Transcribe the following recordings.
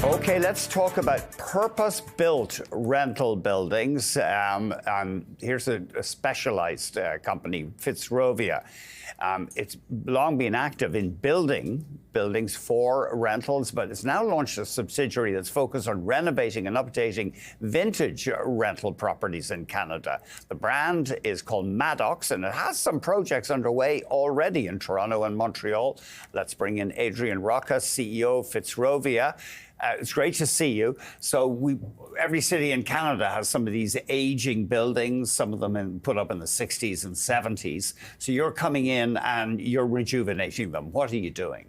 Okay, let's talk about purpose-built rental buildings. Here's a specialized company, Fitzrovia. It's long been active in building buildings for rentals, but it's now launched a subsidiary that's focused on renovating and updating vintage rental properties in Canada. The brand is called Maddox, and it has some projects underway already in Toronto and Montreal. Let's bring in Adrian Rocca, CEO of Fitzrovia. It's great to see you. So every city in Canada has some of these aging buildings, some of them put up in the 60s and 70s. So you're coming in and you're rejuvenating them. What are you doing?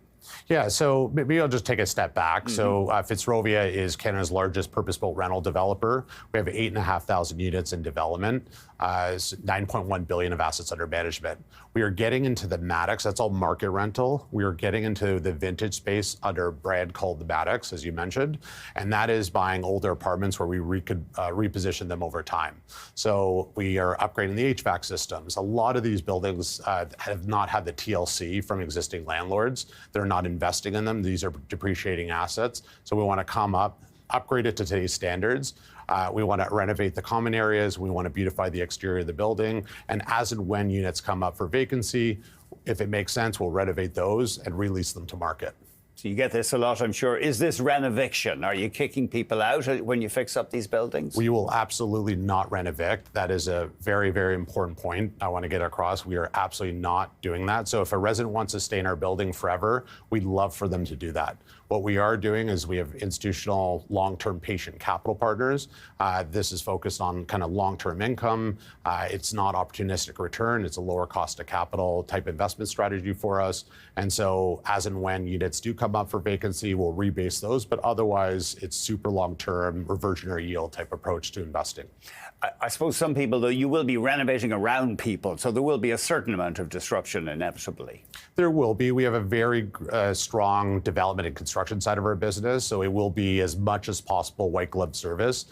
Yeah, so maybe I'll just take a step back. So Fitzrovia is Canada's largest purpose-built rental developer. We have 8,500 units in development, 9.1 billion of assets under management. We are getting into the Maddox, that's all market rental. We are getting into the vintage space under a brand called the Maddox, as you mentioned, and that is buying older apartments where we could reposition them over time. So we are upgrading the HVAC systems. A lot of these buildings have not had the TLC from existing landlords. They're not investing in them. These are depreciating assets. So we want to come up, upgrade it to today's standards. We want to renovate the common areas. We want to beautify the exterior of the building. And as and when units come up for vacancy, if it makes sense, we'll renovate those and release them to market. So you get this a lot, I'm sure. Is this renoviction? Are you kicking people out when you fix up these buildings? We will absolutely not renovict. That is a very, very important point I want to get across. We are absolutely not doing that. So if a resident wants to stay in our building forever, we'd love for them to do that. What we are doing is we have institutional long-term patient capital partners. This is focused on kind of long-term income. It's not opportunistic return. It's a lower cost of capital type investment strategy for us. And so as and when units do come up for vacancy, we'll rebase those. But otherwise, it's super long-term reversionary yield type approach to investing. I suppose some people, though, you will be renovating around people. So there will be a certain amount of disruption inevitably. There will be. We have a very strong development and construction side of our business. So it will be as much as possible white glove service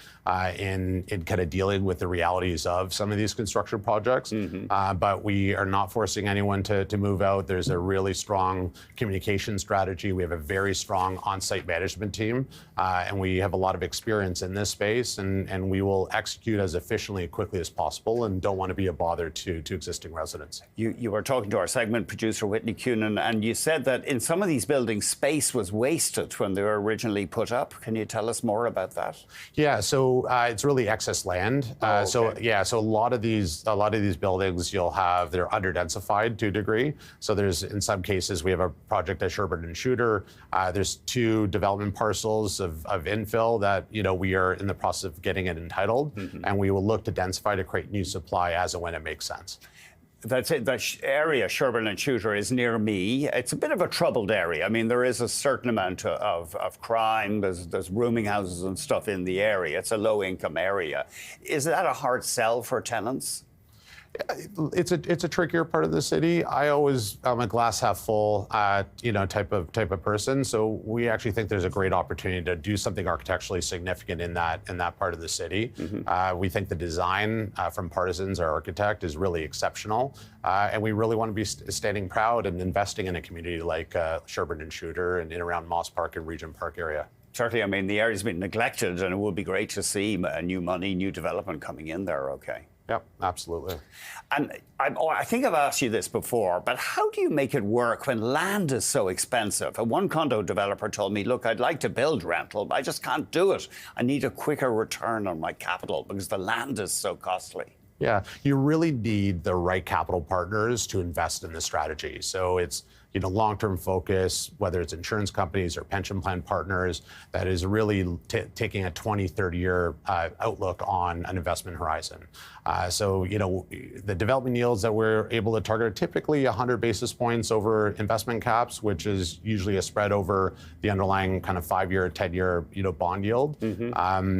in kind of dealing with the realities of some of these construction projects. But we are not forcing anyone to move out. There's a really strong communication strategy. We have a very strong on-site management team, and we have a lot of experience in this space, and we will execute as efficiently and quickly as possible and don't want to be a bother to existing residents. You were talking to our segment producer, Whitney Cunin, and you said that in some of these buildings, space was wasted when they were originally put up. Can you tell us more about that? Yeah, so it's really excess land. Okay. So a lot of these buildings they're under densified to a degree. So there's, in some cases, we have a project at Sherbourne and Shooter. There's 2 development parcels of infill that we are in the process of getting it entitled, and we will look to densify to create new supply as and when it makes sense. That's it. That area, Sherbourne and Shooter, is near me. It's a bit of a troubled area. I mean, there is a certain amount of crime. There's rooming houses and stuff in the area. It's a low-income area. Is that a hard sell for tenants? It's a trickier part of the city. I'm a glass half full, type of person. So we actually think there's a great opportunity to do something architecturally significant in that part of the city. We think the design from Partisans, our architect, is really exceptional, and we really want to be standing proud and investing in a community like Sherbourne and Shooter and in around Moss Park and Regent Park area. Certainly, I mean, the area's been neglected, and it would be great to see new money, new development coming in there. Okay. Yep, absolutely. And I think I've asked you this before, but how do you make it work when land is so expensive? One condo developer told me, look, I'd like to build rental, but I just can't do it. I need a quicker return on my capital because the land is so costly. Yeah, you really need the right capital partners to invest in this strategy. So it's long-term focus, whether it's insurance companies or pension plan partners, that is really taking a 20, 30-year outlook on an investment horizon. So the development yields that we're able to target are typically 100 basis points over investment caps, which is usually a spread over the underlying kind of 5-year, 10-year bond yield.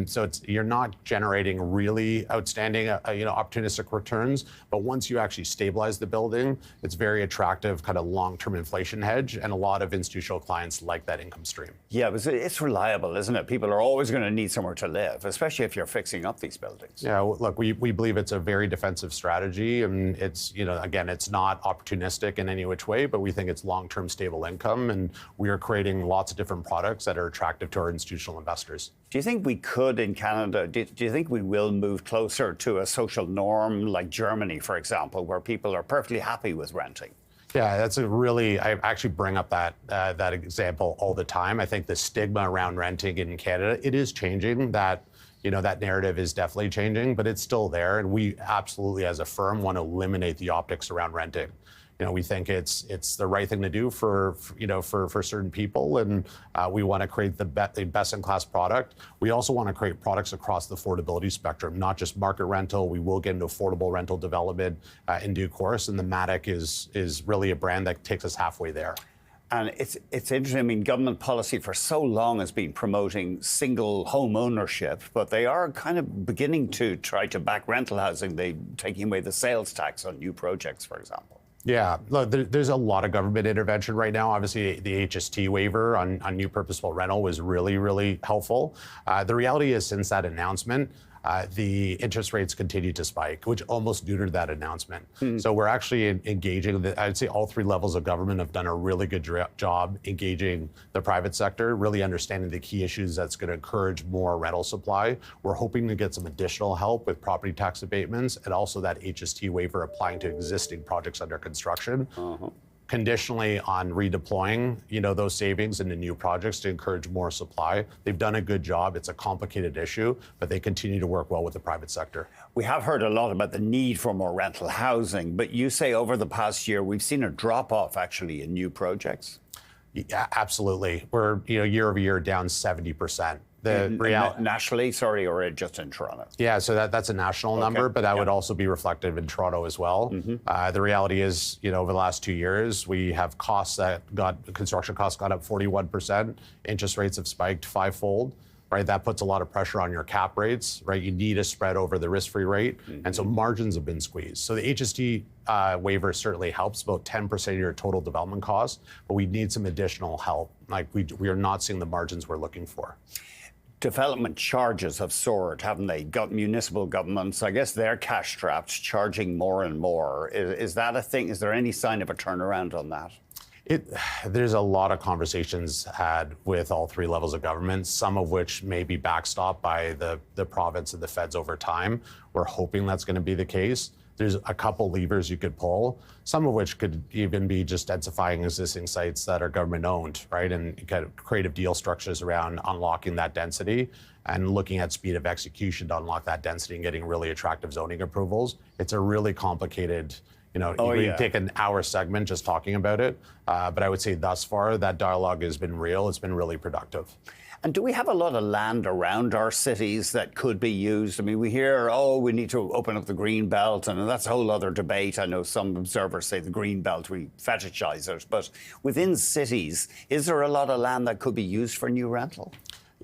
So you're not generating really outstanding opportunistic returns, but once you actually stabilize the building, it's very attractive kind of long-term inflation hedge, and a lot of institutional clients like that income stream. Yeah, but it's reliable, isn't it? People are always going to need somewhere to live, especially if you're fixing up these buildings. Yeah, look, we believe it's a very defensive strategy, and it's, again, it's not opportunistic in any which way, but we think it's long-term stable income, and we are creating lots of different products that are attractive to our institutional investors. Do you think we could in Canada, do you think we will move closer to a social norm like Germany, for example, where people are perfectly happy with renting? Yeah, that's I actually bring up that example all the time. I think the stigma around renting in Canada, it is changing. That narrative is definitely changing, but it's still there. And we absolutely, as a firm, want to eliminate the optics around renting. We think it's the right thing to do for certain people, and we want to create the best-in-class product. We also want to create products across the affordability spectrum, not just market rental. We will get into affordable rental development in due course, and the Maddox is really a brand that takes us halfway there. And it's interesting. I mean, government policy for so long has been promoting single home ownership, but they are kind of beginning to try to back rental housing. They're taking away the sales tax on new projects, for example. Yeah, look, there's a lot of government intervention right now. Obviously, the HST waiver on new purposeful rental was really, really helpful. The reality is, since that announcement, the interest rates continue to spike, which almost neutered that announcement. So we're actually engaging, I'd say all three levels of government have done a really good job engaging the private sector, really understanding the key issues that's going to encourage more rental supply. We're hoping to get some additional help with property tax abatements and also that HST waiver applying to existing projects under construction. Conditionally on redeploying, those savings into new projects to encourage more supply. They've done a good job. It's a complicated issue, but they continue to work well with the private sector. We have heard a lot about the need for more rental housing, but you say over the past year, we've seen a drop off actually in new projects. Yeah, absolutely. We're, year over year down 70%. Nationally, or just in Toronto? Yeah, so that's a national number, but that would also be reflective in Toronto as well. The reality is, over the last 2 years, we have construction costs got up 41%. Interest rates have spiked fivefold. Right, that puts a lot of pressure on your cap rates. Right, you need a spread over the risk-free rate, and so margins have been squeezed. So the HST waiver certainly helps, about 10% of your total development costs, but we need some additional help. Like we are not seeing the margins we're looking for. Development charges have soared, haven't they? Got municipal governments, I guess they're cash strapped, charging more and more. Is that a thing? Is there any sign of a turnaround on that? There's a lot of conversations had with all three levels of government, some of which may be backstopped by the province and the feds over time. We're hoping that's going to be the case. There's a couple levers you could pull, some of which could even be just densifying existing sites that are government owned, right? And kind of creative deal structures around unlocking that density and looking at speed of execution to unlock that density and getting really attractive zoning approvals. It's a really complicated, you take an hour segment just talking about it. But I would say thus far, that dialogue has been real. It's been really productive. And do we have a lot of land around our cities that could be used? I mean, we hear, we need to open up the green belt, and that's a whole other debate. I know some observers say the green belt, we fetishize it. But within cities, is there a lot of land that could be used for new rental?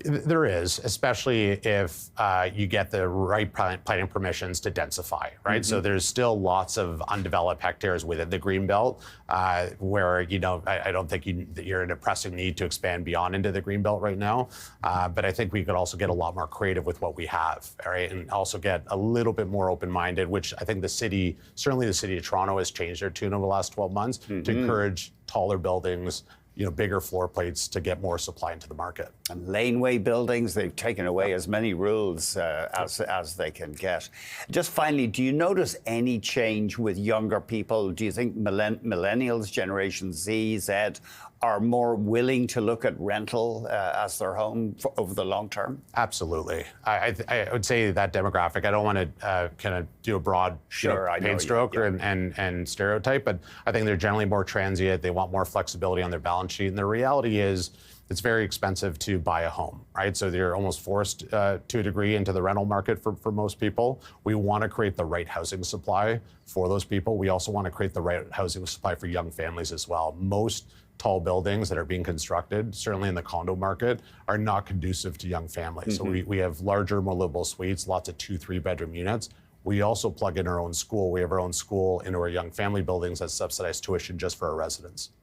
There is, especially if you get the right planning permissions to densify, right? So there's still lots of undeveloped hectares within the Greenbelt where, I don't think you're in a pressing need to expand beyond into the Greenbelt right now. But I think we could also get a lot more creative with what we have, right? And also get a little bit more open-minded, which I think certainly the city of Toronto has changed their tune over the last 12 months to encourage taller buildings, bigger floor plates to get more supply into the market. And laneway buildings, they've taken away as many rules as they can get. Just finally, do you notice any change with younger people? Do you think millennials, Generation Z, Z, are more willing to look at rental as their home over the long term? Absolutely. I would say that demographic, I don't want to kind of do a broad paint stroke and stereotype, but I think they're generally more transient. They want more flexibility on their balance sheet. And the reality is it's very expensive to buy a home, right? So they're almost forced to a degree into the rental market for most people. We want to create the right housing supply for those people. We also want to create the right housing supply for young families as well. Most tall buildings that are being constructed, certainly in the condo market, are not conducive to young families. So we have larger, more livable suites, lots of 2-3 bedroom units. We also plug in our own school. We have our own school into our young family buildings that subsidize tuition just for our residents.